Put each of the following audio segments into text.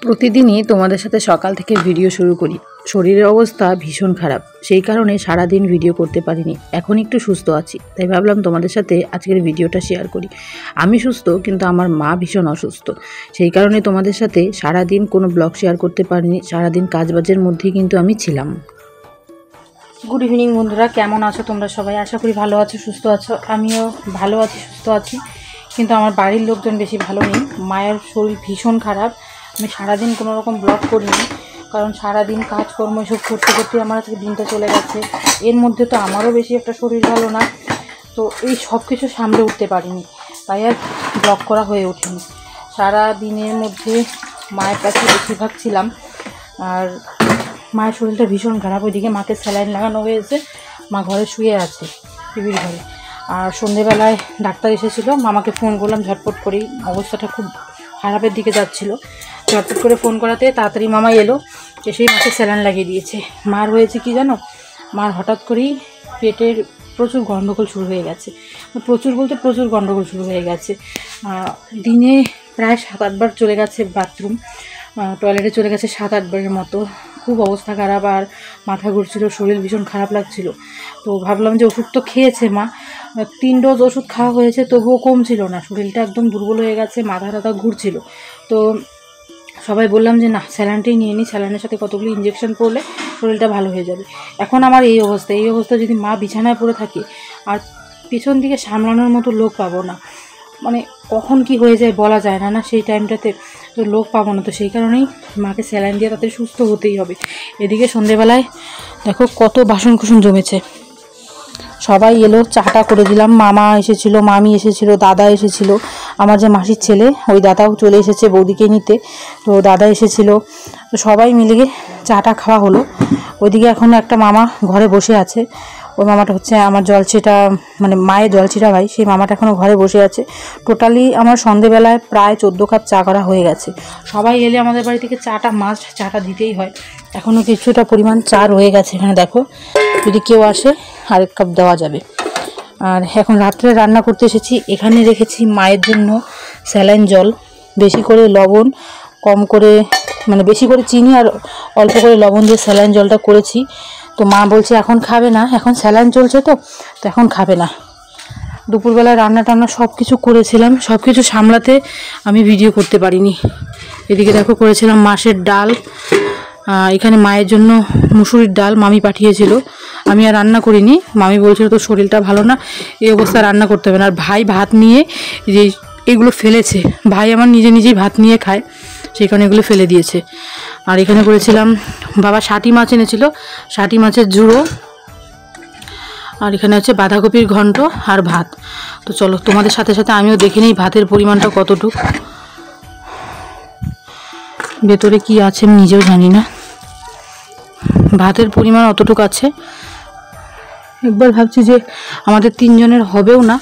প্রতিদিনই তোমাদের সাথে সকাল থেকে ভিডিও শুরু করি। শরীরের অবস্থা ভীষণ খারাপ, সেই কারণে সারাদিন ভিডিও করতে পারিনি। এখন একটু সুস্থ আছি, তাই ভাবলাম তোমাদের সাথে আজকের ভিডিওটা শেয়ার করি। আমি সুস্থ, কিন্তু আমার মা ভীষণ অসুস্থ, সেই কারণে তোমাদের সাথে সারাদিন কোনো ব্লগ শেয়ার করতে পারিনি। সারাদিন কাজবাজের মধ্যেই কিন্তু আমি ছিলাম। গুড ইভিনিং বন্ধুরা, কেমন আছো তোমরা সবাই? আশা করি ভালো আছো, সুস্থ আছো। আমিও ভালো আছি, সুস্থ আছি, কিন্তু আমার বাড়ির লোকজন বেশি ভালো নেই। মায়ের শরীর ভীষণ খারাপ। আমি সারাদিন কোনো রকম ব্লগ করিনি, কারণ সারাদিন কাজকর্ম এসব করতে করতে আমার আজকে দিনটা চলে গেছে। এর মধ্যে তো আমারও বেশি একটা শরীর ভালো না, তো এই সব কিছু সামলে উঠতে পারিনি, তাই আর ব্লগ করা হয়ে ওঠেনি। সারা দিনের মধ্যে মায়ের কাছে বেশিরভাগ ছিলাম, আর মায়ের শরীরটা ভীষণ খারাপ। ওইদিকে মাকে স্যালাইন লাগানো হয়েছে, মা ঘরে শুয়ে আছে টিভির ঘরে। আর সন্ধেবেলায় ডাক্তার এসেছিলো, মামাকে ফোন করলাম ঝটপট করেই, অবস্থাটা খুব খারাপের দিকে যাচ্ছিলো। ঝটপট করে ফোন করাতে তাড়াতাড়ি মামা এলো, এসেই মাকে স্যালাইন লাগিয়ে দিয়েছে। মার হয়েছে কি জানো, মার হঠাৎ করেই পেটের প্রচুর গন্ডগোল শুরু হয়ে গেছে। প্রচুর বলতে প্রচুর গন্ডগোল শুরু হয়ে গেছে। দিনে প্রায় 7-8 বার চলে গেছে বাথরুম, টয়লেটে চলে গেছে 7-8 বারের মতো। খুব অবস্থা খারাপ, আর মাথা ঘুরছিল, শরীর ভীষণ খারাপ লাগছিল। তো ভাবলাম যে ওষুধ তো খেয়েছে মা, 3 ডোজ ওষুধ খাওয়া হয়েছে, তবুও কমছিল না, শরীরটা একদম দুর্বল হয়ে গেছে, মাথা টাথা ঘুরছিল। তো সবাই বললাম যে না, স্যালাইনটাই নিয়ে নিই, স্যালাইনের সাথে কতগুলো ইঞ্জেকশন পড়লে শরীরটা ভালো হয়ে যাবে। এখন আমার এই অবস্থা যদি মা বিছানায় পড়ে থাকে, আর পেছন দিকে সামলানোর মতো লোক পাবো না, মানে কখন কি হয়ে যায় বলা যায় না, সেই টাইমটাতে তো লোক পাবো না। তো সেই কারণেই মাকে স্যালাইন দিয়ে তাদের সুস্থ হতেই হবে। এদিকে সন্ধেবেলায় দেখো কত বাসন কুসন জমেছে। সবাই এলো, চাটা করে দিলাম। মামা এসেছিলো, মামি এসেছিলো, দাদা এসেছিলো, আমার যে মাসির ছেলে ওই দাদাও চলে এসেছে বৌদিকে নিতে। তো দাদা এসেছিলো, তো সবাই মিলে চাটা খাওয়া হলো। ওইদিকে এখন একটা মামা ঘরে বসে আছে, ওই মামাটা হচ্ছে আমার জলছিটা, মানে মায়ের জলছিটা ভাই, সেই মামাটা এখনও ঘরে বসে আছে। টোটালি আমার সন্ধেবেলায় প্রায় 14 কাপ চা করা হয়ে গেছে। সবাই এলে আমাদের বাড়ি থেকে চাটা মাস্ট, চাটা দিতেই হয়। এখনও কিছুটা পরিমাণ চা রয়ে গেছে, এখানে দেখো, যদি কেউ আসে আরেক কাপ দেওয়া যাবে। আর এখন রাত্রে রান্না করতে এসেছি, এখানে রেখেছি মায়ের জন্য স্যালাইন জল, বেশি করে লবণ, কম করে মানে বেশি করে চিনি আর অল্প করে লবণ দিয়ে স্যালাইন জলটা করেছি। তো মা বলছে এখন খাবে না, এখন স্যালাইন চলছে তো এখন খাবে না। দুপুরবেলা রান্না টান্না সব কিছু করেছিলাম, সব কিছু সামলাতে আমি ভিডিও করতে পারিনি। এদিকে দেখো করেছিলাম মাছের ডাল, এখানে মায়ের জন্য মুসুরির ডাল মামি পাঠিয়েছিল, আমি আর রান্না করিনি। মামি বলছিল তো শরীরটা ভালো না, এই অবস্থায় রান্না করতে হবে না। আর ভাই ভাত নিয়ে যে এগুলো ফেলেছে, ভাই আমার নিজেই ভাত নিয়ে খায়, সেই কারণে এগুলো ফেলে দিয়েছে। আর এখানে করেছিলাম, বাবা শাটি মাছ এনেছিল, শাটি মাছের ঝুড়ো, আর এখানে হচ্ছে বাঁধাকপির ঘন্ট আর ভাত। তো চলো তোমাদের সাথে সাথে আমিও দেখে নিই ভাতের পরিমাণটা কতটুকু, ভেতরে কি আছে আমি নিজেও জানি না। ভাতের পরিমাণ অতটুকু আছে। একবার ভাবছি যে আমাদের 3 জনের হবেও না,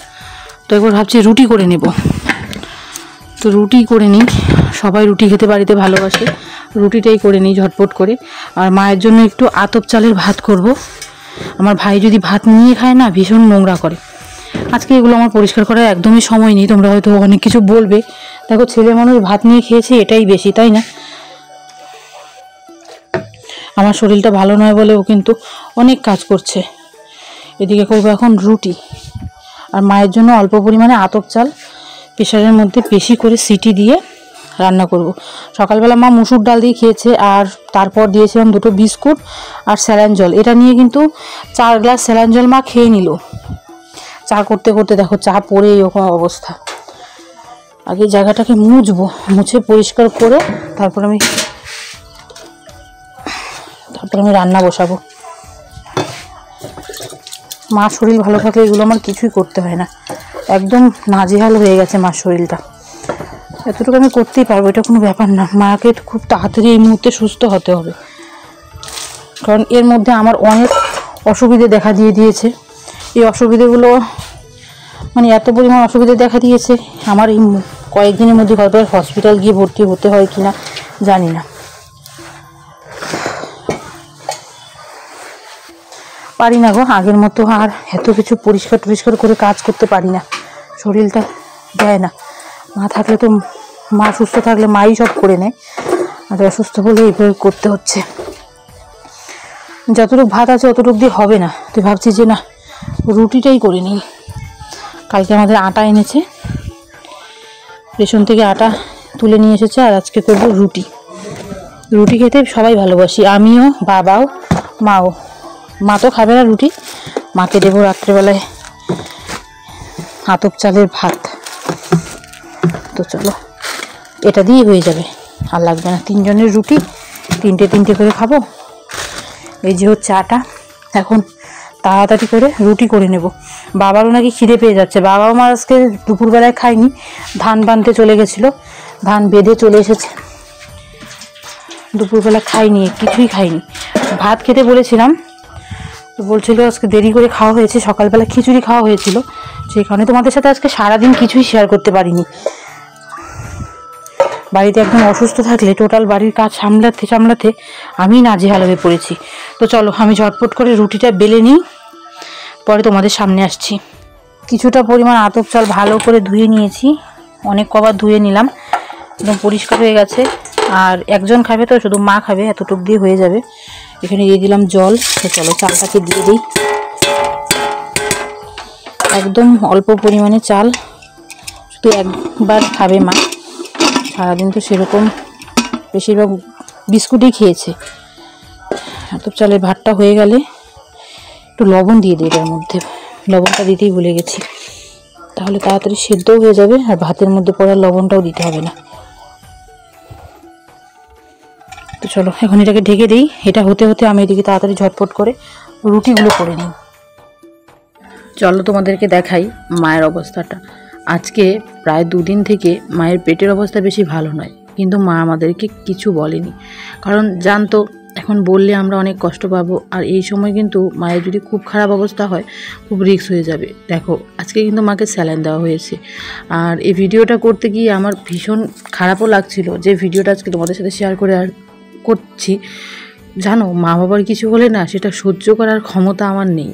তো একবার ভাবছি রুটি করে নেব। তো রুটি করে নিই, সবাই রুটি খেতে বাড়িতে ভালোবাসে, রুটিটাই করে নিই ঝটপট করে। আর মায়ের জন্য একটু আতপ চালের ভাত করব। আমার ভাই যদি ভাত নিয়ে খায় না, ভীষণ নোংরা করে। আজকে এগুলো আমার পরিষ্কার করার একদমই সময় নেই। তোমরা হয়তো অনেক কিছু বলবে, দেখো ছেলে মানুষ ভাত নিয়ে খেয়েছে, এটাই বেশি, তাই না? আমার শরীরটা ভালো নয় বলে ও কিন্তু অনেক কাজ করছে। এদিকে করবো এখন রুটি, আর মায়ের জন্য অল্প পরিমাণে আতপ চাল প্রেশারের মধ্যে বেশি করে সিটি দিয়ে রান্না করব। সকালবেলা মা মুসুর ডাল দিয়ে খেয়েছে, আর তারপর দিয়েছিলাম 2টো বিস্কুট আর স্যালাইন জল। এটা নিয়ে কিন্তু 4 গ্লাস স্যালাইন জল মা খেয়ে নিল। চা করতে করতে দেখো চা পড়ে এরকম অবস্থা। আগে জায়গাটাকে মুছে পরিষ্কার করে তারপর আমি রান্না বসাবো। মার শরীর ভালো থাকলে এগুলো আমার কিছুই করতে হয় না, একদম নাজেহাল হয়ে গেছে মার শরীরটা। এতটুকু আমি করতেই পারবো, এটা কোনো ব্যাপার না। মাকে খুব তাড়াতাড়ি এই মুহূর্তে সুস্থ হতে হবে, কারণ এর মধ্যে আমার অনেক অসুবিধে দেখা দিয়েছে। এই অসুবিধেগুলো মানে এত পরিমাণ অসুবিধে দেখা দিয়েছে, আমার এই কয়েকদিনের মধ্যে হয়তো হসপিটাল গিয়ে ভর্তি হতে হয় কিনা জানি না। পারি না গো আগের মতো আর এত কিছু পরিষ্কার করে কাজ করতে পারি না, শরীরটা দেয় না। মা থাকলে তো, মা সুস্থ থাকলে মাই সব করে নেয়, আর অসুস্থ বলে এইভাবে করতে হচ্ছে। যতটুকু ভাত আছে অতটুকু দিয়ে হবে না, তুই ভাবছি যে না রুটিটাই করে নিই। কালকে আমাদের আটা এনেছে, রেশন থেকে আটা তুলে নিয়ে এসেছে, আর আজকে করবো রুটি। রুটি খেতে সবাই ভালোবাসি, আমিও, বাবাও, মাও। মা তো খাবে না রুটি, মাকে দেবো রাত্রেবেলায় আতপ চালের ভাত। তো চলো এটা দিয়েই হয়ে যাবে, আর লাগবে না। 3 জনের রুটি, 3টে করে খাবো। এই যে হচ্ছে আটা, এখন তাড়াতাড়ি করে রুটি করে নেব। বাবারও নাকি খিদে পেয়ে যাচ্ছে। বাবাও মা আজকে দুপুরবেলায় খায়নি, ধান বানতে চলে গেছিলো, ধান বেঁধে চলে এসেছে, দুপুরবেলা খাইনি, কিছুই খাইনি। ভাত খেতে বলেছিলাম, তো বলছিল আজকে দেরি করে খাওয়া হয়েছে, সকালবেলা খিচুড়ি খাওয়া হয়েছিল, সেই কারণে তোমাদের সাথে আজকে সারাদিন কিছুই শেয়ার করতে পারিনি। বাড়িতে একদম অসুস্থ থাকলে টোটাল বাড়ির কাজ সামলাতে আমি নাজেহাল হয়ে পড়েছি। তো চলো আমি ঝটপট করে রুটিটা বেলে নিই, পরে তোমাদের সামনে আসছি। কিছুটা পরিমাণ আতপ চাল ভালো করে ধুয়ে নিয়েছি, অনেক কবার ধুয়ে নিলাম, একদম পরিষ্কার হয়ে গেছে। আর একজন খাবে তো, শুধু মা খাবে, এতটুকু দিয়ে হয়ে যাবে। এখানে দিয়ে দিলাম জল। তো চলো চালটাকে দিয়ে দিই, একদম অল্প পরিমাণে চাল, শুধু একবার খাবে মা। সারাদিন তো সেরকম বেশিরভাগ বিস্কুটই খেয়েছে। আতপ চালের ভাতটা হয়ে গেলে একটু লবণ দিয়ে দিই এটার মধ্যে, লবণটা দিতেই ভুলে গেছি, তাহলে তাড়াতাড়ি সেদ্ধও হয়ে যাবে, আর ভাতের মধ্যে পড়ার লবণটাও দিতে হবে না। তো চলো এখন এটাকে ঢেকে দিই, এটা হতে হতে আমি এদিকে তাড়াতাড়ি ঝটপট করে রুটিগুলো করে নিই। চলো তোমাদেরকে দেখাই মায়ের অবস্থাটা। আজকে প্রায় 2 দিন থেকে মায়ের পেটের অবস্থা বেশি ভালো নয়, কিন্তু মা আমাদেরকে কিছু বলেনি, কারণ জানতো এখন বললে আমরা অনেক কষ্ট পাবো, আর এই সময় কিন্তু মায়ের যদি খুব খারাপ অবস্থা হয় খুব রিস্ক হয়ে যাবে। দেখো আজকে কিন্তু মাকে স্যালাইন দেওয়া হয়েছে, আর এই ভিডিওটা করতে গিয়ে আমার ভীষণ খারাপও লাগছিল যে ভিডিওটা আজকে তোমাদের সাথে শেয়ার করছি। জানো মা বাবার কিছু হলে না সেটা সহ্য করার ক্ষমতা আমার নেই।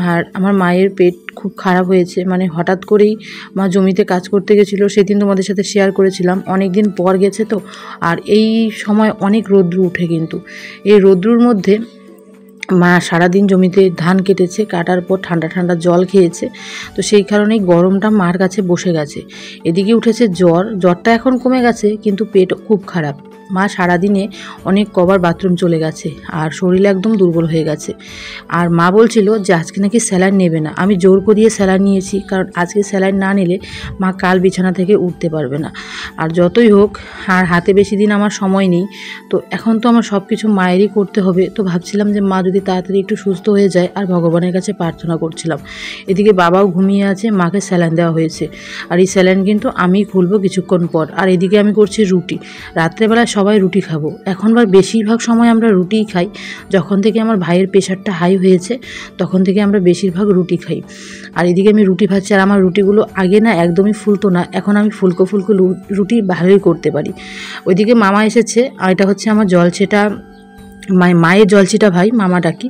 আর আমার মায়ের পেট খুব খারাপ হয়েছে, মানে হঠাৎ করেই মা জমিতে কাজ করতে গেছিলো, সেদিন তোমাদের সাথে শেয়ার করেছিলাম, অনেক দিন পর গেছে তো, আর এই সময় অনেক রৌদ্র উঠে, কিন্তু এই রৌদ্রুর মধ্যে মা সারাদিন জমিতে ধান কেটেছে, কাটার পর ঠান্ডা ঠান্ডা জল খেয়েছে, তো সেই কারণেই গরমটা মার কাছে বসে গেছে। এদিকে উঠেছে জ্বরটা এখন কমে গেছে, কিন্তু পেট খুব খারাপ। মা সারাদিনে অনেক কবার বাথরুম চলে গেছে, আর শরীর একদম দুর্বল হয়ে গেছে। আর মা বলছিল যে আজকে নাকি স্যালাইন নেবে না, আমি জোর করিয়ে স্যালাইন নিয়েছি, কারণ আজকে স্যালাইন না নিলে মা কাল বিছানা থেকে উঠতে পারবে না। আর যতই হোক, আর হাতে বেশি দিন আমার সময় নেই, তো এখন তো আমার সব কিছু মায়েরই করতে হবে। তো ভাবছিলাম যে মা যদি তাড়াতাড়ি একটু সুস্থ হয়ে যায়, আর ভগবানের কাছে প্রার্থনা করছিলাম। এদিকে বাবাও ঘুমিয়ে আছে, মাকে স্যালাইন দেওয়া হয়েছে, আর এই স্যালাইন কিন্তু আমি খুলবো কিছুক্ষণ পর। আর এদিকে আমি করছি রুটি, রাত্রেবেলায় সবাই রুটি খাবো। এখনবার বেশিরভাগ সময় আমরা রুটিই খাই, যখন থেকে আমার ভাইয়ের প্রেশারটা হাই হয়েছে তখন থেকে আমরা বেশিরভাগ রুটি খাই। আর এদিকে আমি রুটি ভাজছি, আর আমার রুটিগুলো আগে না একদমই ফুলতো না, এখন আমি ফুলকো রুটি ভালোই করতে পারি। ওইদিকে মামা এসেছে, আর এটা হচ্ছে আমার জলছেটা, মায়ের জলছিটা ভাই মামা ডাকি।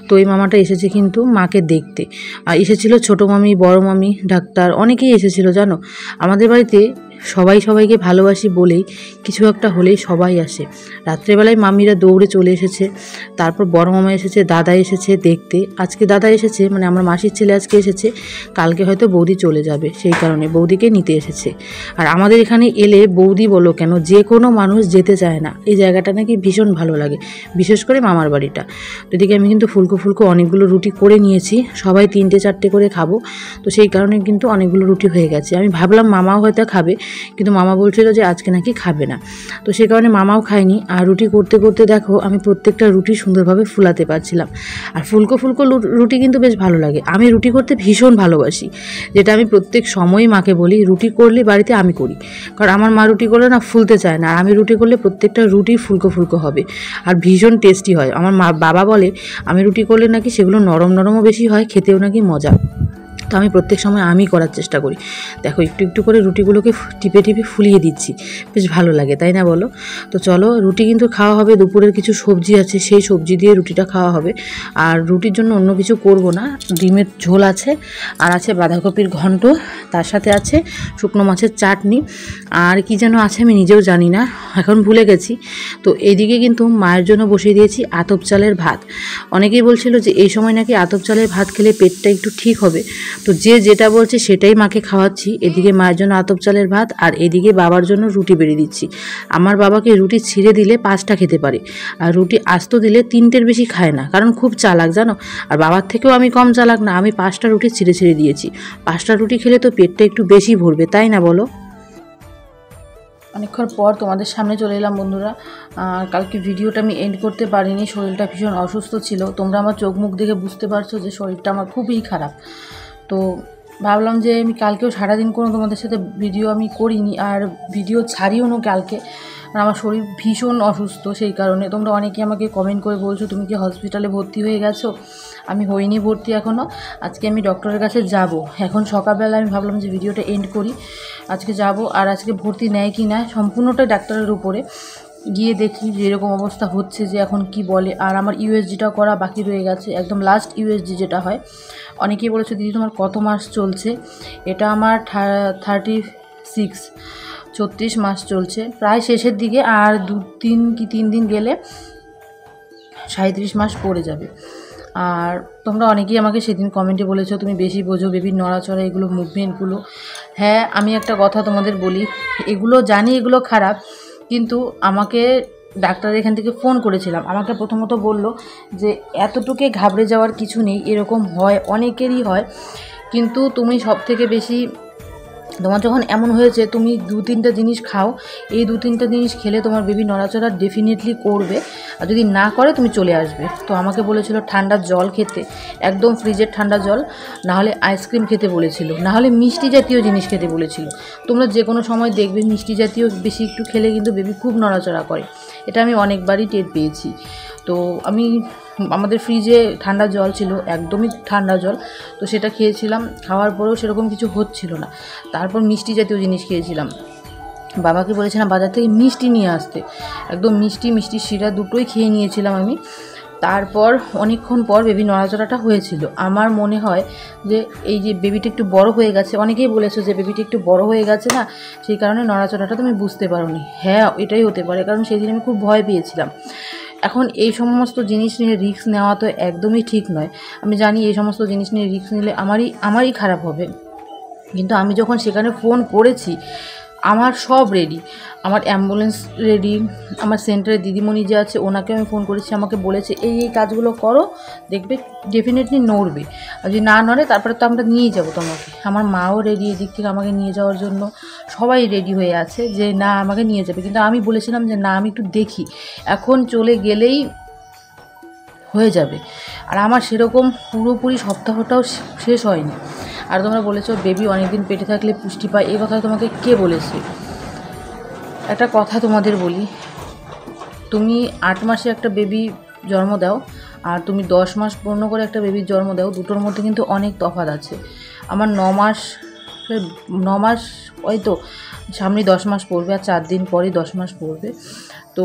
তো এই মামাটা এসেছে কিন্তু মাকে দেখতে, আর এসেছিল ছোটো মামি, বড় মামি, ডাক্তার, অনেকেই এসেছিল। জানো আমাদের বাড়িতে সবাইকে ভালোবাসি বলেই কিছু একটা হলেই সবাই আসে। রাত্রেবেলায় মামিরা দৌড়ে চলে এসেছে, তারপর বড় মামা এসেছে, দাদা এসেছে দেখতে। আজকে দাদা এসেছে, মানে আমার মাসির ছেলে আজকে এসেছে, কালকে হয়তো বৌদি চলে যাবে, সেই কারণে বৌদিকে নিতে এসেছে। আর আমাদের এখানে এলে বৌদি বলো কেন, যে কোনো মানুষ যেতে চায় না, এই জায়গাটা নাকি ভীষণ ভালো লাগে, বিশেষ করে মামার বাড়িটা। তো এদিকে আমি কিন্তু ফুলকো অনেকগুলো রুটি করে নিয়েছি, সবাই 3টে-4টে করে খাবো, তো সেই কারণে কিন্তু অনেকগুলো রুটি হয়ে গেছে। আমি ভাবলাম মামাও হয়তো খাবে, কিন্তু মামা বলছিল যে আজকে নাকি খাবে না, তো সেই কারণে মামাও খায়নি। আর রুটি করতে করতে দেখো আমি প্রত্যেকটা রুটি সুন্দরভাবে ফুলাতে পারছিলাম। আর ফুলকো রুটি কিন্তু বেশ ভালো লাগে, আমি রুটি করতে ভীষণ ভালোবাসি, যেটা আমি প্রত্যেক সময়ই মাকে বলি, রুটি করলে বাড়িতে আমি করি, কারণ আমার মা রুটি করলে না ফুলতে চায় না, আর আমি রুটি করলে প্রত্যেকটা রুটি ফুলকো হবে, আর ভীষণ টেস্টি হয়। আমার বাবা বলে আমি রুটি করলে নাকি সেগুলো নরমও বেশি হয়, খেতেও নাকি মজা। তো আমি প্রত্যেক সময় আমি করার চেষ্টা করি। দেখো একটু একটু করে রুটিগুলোকে টিপে টিপে ফুলিয়ে দিচ্ছি, বেশ ভালো লাগে তাই না বলো? তো চলো, রুটি কিন্তু খাওয়া হবে, দুপুরের কিছু সবজি আছে সেই সবজি দিয়ে রুটিটা খাওয়া হবে। আর রুটির জন্য অন্য কিছু করব না, ডিমের ঝোল আছে, আর আছে বাঁধাকপির ঘন্ট, তার সাথে আছে শুকনো মাছের চাটনি, আর কি যেন আছে আমি নিজেও জানি না, এখন ভুলে গেছি। তো এইদিকে কিন্তু মায়ের জন্য বসিয়ে দিয়েছি আতপ চালের ভাত। অনেকেই বলছিল যে এই সময় নাকি আতপ চালের ভাত খেলে পেটটা একটু ঠিক হবে, তো যে যেটা বলছে সেটাই মাকে খাওয়াচ্ছি। এদিকে মায়ের জন্য আতপ চালের ভাত, আর এদিকে বাবার জন্য রুটি বেড়ে দিচ্ছি। আমার বাবাকে রুটি ছিঁড়ে দিলে 5টা খেতে পারে, আর রুটি আস্ত দিলে 3টের বেশি খায় না, কারণ খুব চালাক জানো। আর বাবার থেকেও আমি কম চালাক না, আমি 5টা রুটি ছিঁড়ে ছিঁড়ে দিয়েছি। 5টা রুটি খেলে তো পেটটা একটু বেশি ভরবে, তাই না বলো? অনেকক্ষণ পর তোমাদের সামনে চলে এলাম বন্ধুরা। কালকে ভিডিওটা আমি এন্ড করতে পারিনি, শরীরটা ভীষণ অসুস্থ ছিল। তোমরা আমার চোখ মুখ দেখে বুঝতে পারছো যে শরীরটা আমার খুবই খারাপ। তো ভাবলাম যে আমি কালকেও সারাদিন কোনো তোমাদের সাথে ভিডিও আমি করিনি, আর ভিডিও ছাড়িও না কালকে। আর আমার শরীর ভীষণ অসুস্থ, সেই কারণে তোমরা অনেকে আমাকে কমেন্ট করে বলছো তুমি কি হসপিটালে ভর্তি হয়ে গেছো। আমি হইনি ভর্তি এখনও। আজকে আমি ডক্টরের কাছে যাব। এখন সকালবেলা আমি ভাবলাম যে ভিডিওটা এন্ড করি, আজকে যাব। আর আজকে ভর্তি নেয় কি না সম্পূর্ণটাই ডাক্তারের উপরে, গিয়ে দেখি যেরকম অবস্থা হচ্ছে যে এখন কি বলে। আর আমার ইউএসজিটাও করা বাকি রয়ে গেছে, একদম লাস্ট ইউএসজি যেটা হয়। অনেকেই বলেছে দিদি তোমার কত মাস চলছে? এটা আমার 36 মাস চলছে, প্রায় শেষের দিকে। আর 3 দিন গেলে 37 মাস পড়ে যাবে। আর তোমরা অনেকেই আমাকে সেদিন কমেন্টে বলেছো তুমি বেশি বোঝো বেবির নড়াচড়া, এগুলো মুভমেন্টগুলো। হ্যাঁ, আমি একটা কথা তোমাদের বলি, এগুলো জানি এগুলো খারাপ, কিন্তু আমাকে ডাক্তার এখান থেকে ফোন করেছিলাম। আমাকে প্রথমত বলল যে এতটুকু ঘাবড়ে যাওয়ার কিছু নেই, এরকম হয়, অনেকেরই হয়, কিন্তু তুমি সব থেকে বেশি, তোমার যখন এমন হয়েছে তুমি 2-3টা জিনিস খাও, এই 2-3টা জিনিস খেলে তোমার বেবি নড়াচড়া ডেফিনেটলি করবে, আর যদি না করে তুমি চলে আসবে। তো আমাকে বলেছিল ঠান্ডা জল খেতে, একদম ফ্রিজের ঠান্ডা জল, নাহলে আইসক্রিম খেতে বলেছিল, নাহলে মিষ্টি জাতীয় জিনিস খেতে বলেছিল। তোমরা যে কোনো সময় দেখবে মিষ্টি জাতীয় বেশি একটু খেলে কিন্তু বেবি খুব নড়াচড়া করে, এটা আমি অনেকবারই টের পেয়েছি। তো আমাদের ফ্রিজে ঠান্ডা জল ছিল, একদমই ঠান্ডা জল, তো সেটা খেয়েছিলাম, খাওয়ার পরেও সেরকম কিছু হচ্ছিল না। তারপর মিষ্টি জাতীয় জিনিস খেয়েছিলাম, বাবাকে বলেছিলাম বাজার থেকে মিষ্টি নিয়ে আসতে, একদম মিষ্টি শিরা দুটোই খেয়ে নিয়েছিলাম আমি। তারপর অনেকক্ষণ পর বেবি নড়াচড়াটা হয়েছিল। আমার মনে হয় যে এই যে বেবিটা একটু বড় হয়ে গেছে, অনেকেই বলেছো যে বেবিটা একটু বড় হয়ে গেছে না, সেই কারণে নড়াচড়াটা তুমি বুঝতে পারোনি। হ্যাঁ, এটাই হতে পারে, কারণ সেই দিন আমি খুব ভয় পেয়েছিলাম। এখন এই সমস্ত জিনিস নিয়ে রিস্ক নেওয়া তো একদমই ঠিক নয়। আমি জানি এই সমস্ত জিনিস নিয়ে রিস্ক নিলে আমারই খারাপ হবে, কিন্তু আমি যখন সেখানে ফোন করেছি আমার সব রেডি, আমার অ্যাম্বুলেন্স রেডি, আমার সেন্টারে দিদিমণি যে আছে ওনাকে আমি ফোন করেছি, আমাকে বলেছে এই কাজগুলো করো, দেখবে ডেফিনেটলি নড়বে, আর যদি না নড়ে তারপরে তো আমরা নিয়েই যাবো তোমাকে। আমার মাও রেডি এদিক থেকে আমাকে নিয়ে যাওয়ার জন্য, সবাই রেডি হয়ে আছে যে না আমাকে নিয়ে যাবে, কিন্তু আমি বলেছিলাম যে না আমি একটু দেখি, এখন চলে গেলেই হয়ে যাবে। আর আমার সেরকম পুরোপুরি সপ্তাহটাও শেষ হয়নি। আর তোমরা বলেছো বেবি অনেকদিন পেটে থাকলে পুষ্টি পায়, এই কথা তোমাকে কে বলেছে? একটা কথা তোমাদের বলি, তুমি 8 মাসে একটা বেবি জন্ম দাও আর তুমি 10 মাস পূর্ণ করে একটা বেবির জন্ম দাও, দুটোর মধ্যে কিন্তু অনেক তফাৎ আছে। আমার 9 মাস হয়তো সামনেই 10 মাস পড়বে, আর 4 দিন পরেই 10 মাস পড়বে। তো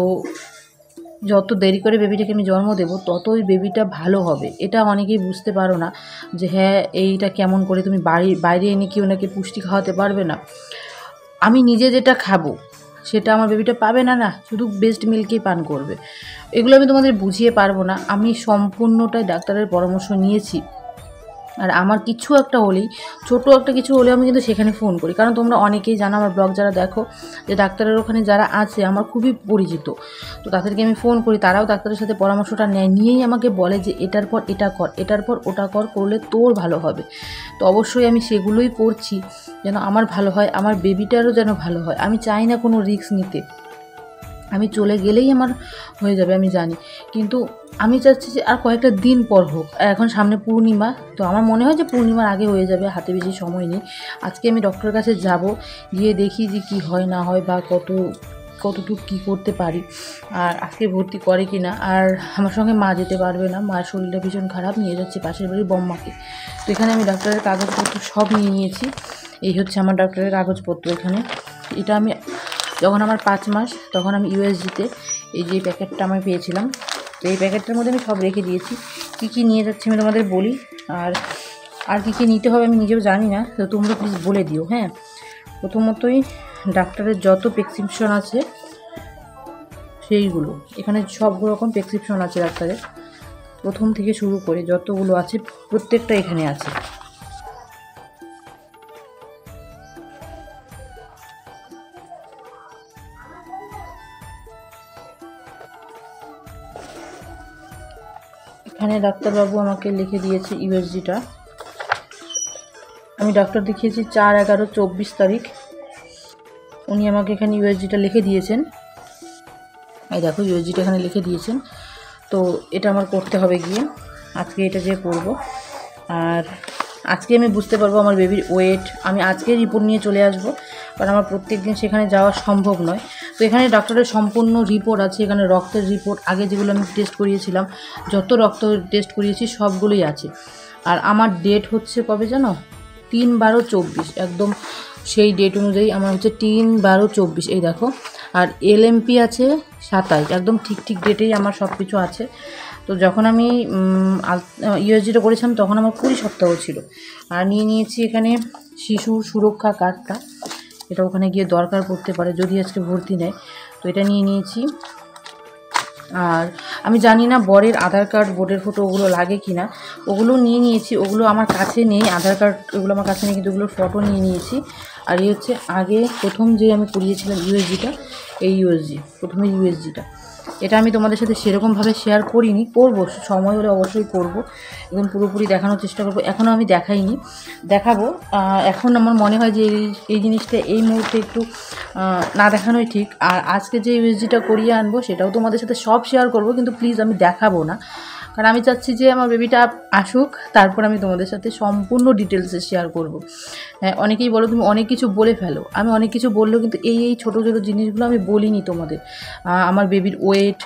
যত দেরি করে বেবিটাকে আমি জন্ম দেবো ততই বেবিটা ভালো হবে, এটা অনেকেই বুঝতে পারো না যে হ্যাঁ এইটা কেমন করে তুমি বাইরে এনে কি ওনাকে পুষ্টি খাওয়াতে পারবে না। আমি নিজে যেটা খাবো সেটা আমার বেবিটা পাবে না, শুধু বেস্ট মিল্কই পান করবে। এগুলো আমি তোমাদের বুঝিয়ে পারবো না, আমি সম্পূর্ণটাই ডাক্তারের পরামর্শ নিয়েছি। আর আমার কিছু একটা হলেই, ছোটো একটা কিছু হলেও আমি কিন্তু সেখানে ফোন করি, কারণ তোমরা অনেকেই জানো আমার ব্লগ যারা দেখো যে ডাক্তারের ওখানে যারা আছে আমার খুবই পরিচিত, তো তাদেরকে আমি ফোন করি, তারাও ডাক্তারের সাথে পরামর্শটা নেয়, নিয়েই আমাকে বলে যে এটার পর এটা কর, এটার পর ওটা কর, করলে তোর ভালো হবে। তো অবশ্যই আমি সেগুলোই করছি যেন আমার ভালো হয়, আমার বেবিটারও যেন ভালো হয়। আমি চাই না কোনো রিস্ক নিতে, আমি চলে গেলেই আমার হয়ে যাবে আমি জানি, কিন্তু আমি চাচ্ছি যে আর কয়েকটা দিন পর হোক। এখন সামনে পূর্ণিমা, তো আমার মনে হয় যে পূর্ণিমার আগে হয়ে যাবে, হাতে বেশি সময় নেই। আজকে আমি ডক্টরের কাছে যাব, গিয়ে দেখি যে কী হয় না হয় বা কত কতটুকু কী করতে পারি, আর আজকে ভর্তি করে কি না। আর আমার সঙ্গে মা যেতে পারবে না, মার শরীরটা ভীষণ খারাপ, নিয়ে যাচ্ছি পাশের বাড়ির বম্মাকে। তো এখানে আমি ডাক্তারের কাগজপত্র সব নিয়ে নিয়েছি। এই হচ্ছে আমার ডাক্তারের কাগজপত্র। এখানে এটা আমি যখন আমার 5 মাস তখন আমি ইউএসজিতে এই যে প্যাকেটটা আমি পেয়েছিলাম, তো এই প্যাকেটটার মধ্যে আমি সব রেখে দিয়েছি। কী কী নিয়ে যাচ্ছি আমি তোমাদের বলি, আর কী কী নিতে হবে আমি নিজেও জানি না, তো তোমরা প্লিজ বলে দিও। হ্যাঁ, প্রথমতই ডাক্তারের যত প্রেসক্রিপশন আছে সেইগুলো, এখানে সব রকম প্রেসক্রিপশন আছে ডাক্তারের, প্রথম থেকে শুরু করে যতগুলো আছে প্রত্যেকটা এখানে আছে। এখানে ডাক্তারবাবু আমাকে লিখে দিয়েছে ইউএসজিটা। আমি ডাক্তার দেখিয়েছি 4/11/24 তারিখ, উনি আমাকে এখানে ইউএসজিটা লিখে দিয়েছেন। এই দেখো ইউএসজিটা এখানে লিখে দিয়েছেন। তো এটা আমার করতে হবে গিয়ে, আজকে এটা যে করব। আর আজকে আমি বুঝতে পারবো আমার বেবির ওয়েট, আমি আজকে রিপোর্ট নিয়ে চলে আসব, কারণ আমার প্রত্যেক দিন সেখানে যাওয়া সম্ভব নয়। তো এখানে ডক্টরের সম্পূর্ণ রিপোর্ট আছে, এখানে রক্তের রিপোর্ট, আগে যেগুলো আমি টেস্ট করিয়েছিলাম, যত রক্ত টেস্ট করিয়েছি সবগুলোই আছে। আর আমার ডেট হচ্ছে কবে জানো, 3/12/24, একদম সেই ডেট অনুযায়ী আমার হচ্ছে 3/12/24। এই দেখো, আর এলএমপি আছে 27, একদম ঠিক ডেটেই আমার সব কিছু আছে। তো যখন আমি ইউএসজিটা করেছিলাম তখন আমার 20 সপ্তাহ ছিল। আর নিয়ে নিয়েছি এখানে শিশুর সুরক্ষা কার্ডটা, এটা ওখানে গিয়ে দরকার পড়তে পারে যদি আজকে ভর্তি নেয়, তো এটা নিয়ে নিয়েছি। আর আমি জানি না বরের আধার কার্ড, বোর্ডের ফটো ওগুলো লাগে কি না, ওগুলো নিয়ে নিয়েছি। ওগুলো আমার কাছে নেই, আধার কার্ড ওগুলো আমার কাছে নেই, কিন্তু ওগুলোর ফটো নিয়ে নিয়েছি। আর এই হচ্ছে আগে প্রথম যে আমি করিয়েছিলাম ইউএসজিটা, এই প্রথমে ইউএসজিটা, এটা আমি তোমাদের সাথে সেরকমভাবে শেয়ার করিনি, করবো সময় হলে অবশ্যই করব, এবং পুরোপুরি দেখানোর চেষ্টা করব। এখনও আমি দেখাইনি, দেখাবো। এখন আমার মনে হয় যে এই জিনিসটা এই মুহূর্তে একটু না দেখানোই ঠিক। আর আজকে যে ইউএসজিটা করিয়ে আনবো সেটাও তোমাদের সাথে সব শেয়ার করব, কিন্তু প্লিজ আমি দেখাবো না, কারণ আমি চাচ্ছি যে আমার বেবিটা আসুক, তারপর আমি তোমাদের সাথে সম্পূর্ণ ডিটেলসে শেয়ার করব। হ্যাঁ, অনেকেই বলো তুমি অনেক কিছু বলে ফেলো, আমি অনেক কিছু বললেও কিন্তু এই ছোটো ছোটো জিনিসগুলো আমি বলিনি তোমাদের। আমার বেবির ওয়েট,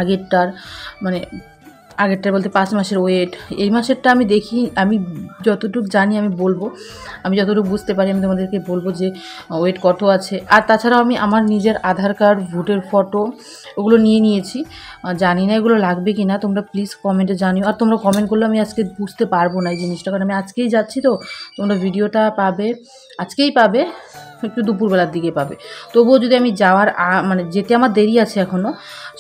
আগেরটার বলতে 5 মাসের ওয়েট, এই মাসেরটা আমি দেখি, আমি যতটুকু জানি আমি বলবো, আমি যতটুকু বুঝতে পারি আমি তোমাদেরকে বলবো যে ওয়েট কত আছে। আর তাছাড়াও আমি আমার নিজের আধার কার্ড, ভোটের ফটো ওগুলো নিয়ে নিয়েছি। জানি না এগুলো লাগবে কি না, তোমরা প্লিজ কমেন্টে জানিও। আর তোমরা কমেন্ট করলে আমি আজকে বুঝতে পারবো না এই জিনিসটা, কারণ আমি আজকেই যাচ্ছি, তো তোমরা ভিডিওটা পাবে আজকেই পাবে, একটু দুপুরবেলার দিকে পাবে। তবুও যদি আমি যাওয়ার যেতে আমার দেরি আছে, এখনও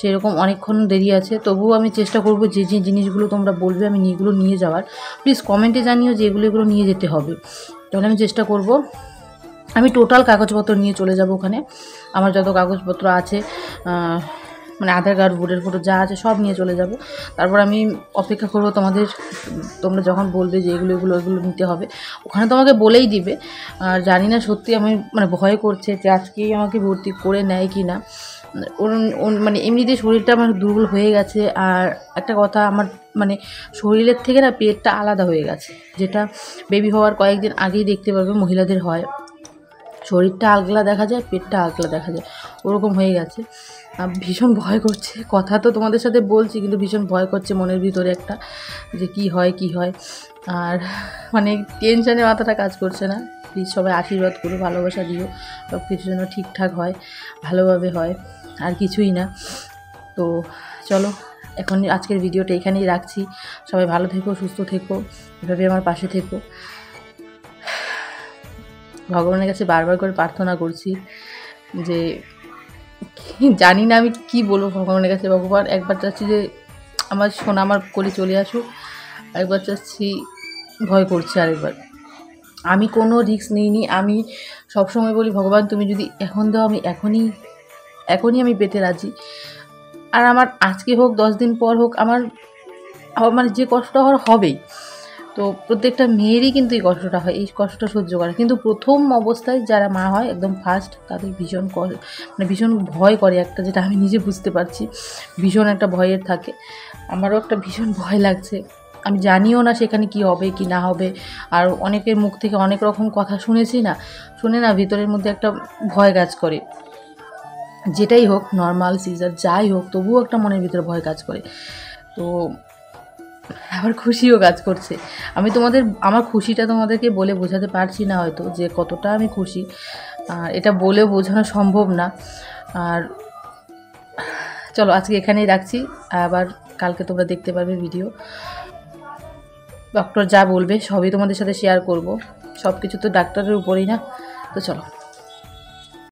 সেরকম অনেকক্ষণ দেরি আছে, তবুও আমি চেষ্টা করব যে জিনিসগুলো তোমরা বলবে আমি এগুলো নিয়ে যাওয়ার। প্লিজ কমেন্টে জানিও যে এগুলো নিয়ে যেতে হবে, তাহলে আমি চেষ্টা করব। আমি টোটাল কাগজপত্র নিয়ে চলে যাব ওখানে, আমার যত কাগজপত্র আছে, আধার কার্ড, ভোটের ফটো যা আছে সব নিয়ে চলে যাব। তারপর আমি অপেক্ষা করব তোমরা যখন বলবে যে এগুলো নিতে হবে, ওখানে তোমাকে বলেই দিবে। আর জানি না সত্যি আমি ভয় করছে যে আজকেই আমাকে ভর্তি করে নেয় কি না। এমনিতে শরীরটা আমার দুর্বল হয়ে গেছে। আর একটা কথা, আমার শরীরের থেকে না পেটটা আলাদা হয়ে গেছে, যেটা বেবি হওয়ার কয়েকদিন আগেই দেখতে পারবে মহিলাদের হয়, শরীরটা আগলা দেখা যায়, পেটটা আগলা দেখা যায়, ওরকম হয়ে গেছে। ভীষণ ভয় করছে, কথা তো তোমাদের সাথে বলছি কিন্তু ভীষণ ভয় করছে মনের ভিতরে একটা, যে কি হয়। আর টেনশানে মাথাটা কাজ করছে না। প্লিজ সবাই আশীর্বাদ করো, ভালোবাসা দিও, সব কিছু যেন ঠিকঠাক হয়, ভালোভাবে হয়, আর কিছুই না। তো চলো, এখন আজকের ভিডিওটা এখানেই রাখছি। সবাই ভালো থেকো, সুস্থ থেকো, এভাবে আমার পাশে থেকো। ভগবানের কাছে বারবার করে প্রার্থনা করছি যে জানি না আমি কি বলবো ভগবানের কাছে। ভগবান, একবার চাচ্ছি যে আমার সোনা আমার কোলে চলে আসুক, আরেকবার চাচ্ছি, ভয় করছে আরেকবার। আমি কোনো রিস্ক নিইনি, আমি সবসময় বলি ভগবান তুমি যদি এখন দাও আমি এখনই আমি পেতে রাজি। আর আমার আজকে হোক 10 দিন পর হোক, আমার যে কষ্টটা হবেই। তো প্রত্যেকটা মেয়েরই কিন্তু এই কষ্টটা হয়, এই কষ্টটা সহ্য করে। কিন্তু প্রথম অবস্থায় যারা মা হয় একদম ফার্স্ট, তাদের ভীষণ ভয় করে একটা, যেটা আমি নিজে বুঝতে পারছি, ভীষণ একটা ভয়ের থাকে। আমারও একটা ভীষণ ভয় লাগছে, আমি জানিও না সেখানে কি হবে কি না হবে। আর অনেকের মুখ থেকে অনেক রকম কথা শুনে না ভিতরের মধ্যে একটা ভয় কাজ করে। যেটাই হোক, নর্মাল সিজার যাই হোক, তবুও একটা মনের ভিতরে ভয় কাজ করে। তো আবার খুশিও কাজ করছে। আমি আমার খুশিটা তোমাদেরকে বলে বোঝাতে পারছি না হয়তো, যে কতটা আমি খুশি, আর এটা বলেও বোঝানো সম্ভব না। আর চলো আজকে এখানেই রাখছি, আবার কালকে তোমরা দেখতে পারবে ভিডিও। ডক্টর যা বলবে সবই তোমাদের সাথে শেয়ার করব, সব কিছু তো ডাক্তারের উপরেই না। তো চলো।